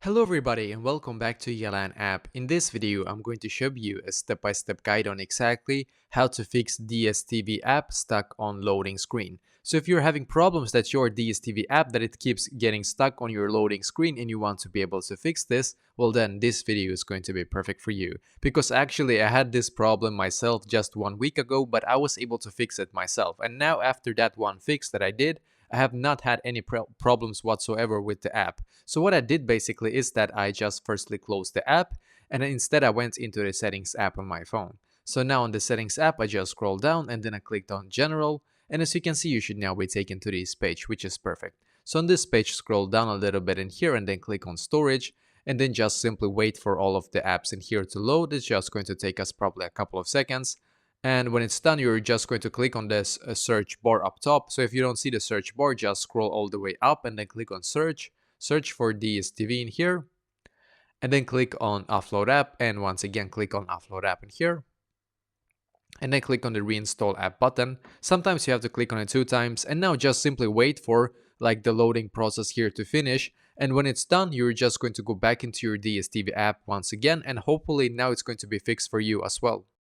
Hello everybody and welcome back to Yalan app. In this video, I'm going to show you a step-by-step guide on exactly how to fix DStv app stuck on loading screen. So if you're having problems that your DStv app that it keeps getting stuck on your loading screen and you want to be able to fix this, well then this video is going to be perfect for you. Because actually I had this problem myself just 1 week ago, but I was able to fix it myself. And now after that one fix that I did, I have not had any problems whatsoever with the app. So what I did basically is that I just firstly closed the app and then instead I went into the settings app on my phone. So now on the settings app, I just scrolled down and then I clicked on general. And as you can see, you should now be taken to this page, which is perfect. So on this page, scroll down a little bit in here and then click on storage. And then just simply wait for all of the apps in here to load. It's just going to take us probably a couple of seconds. And when it's done, you're just going to click on this search bar up top. So if you don't see the search bar, just scroll all the way up and then click on search. Search for DStv in here. And then click on offload app. And once again, click on offload app in here. And then click on the reinstall app button. Sometimes you have to click on it 2 times. And now just simply wait for like the loading process here to finish. And when it's done, you're just going to go back into your DStv app once again. And hopefully now it's going to be fixed for you as well.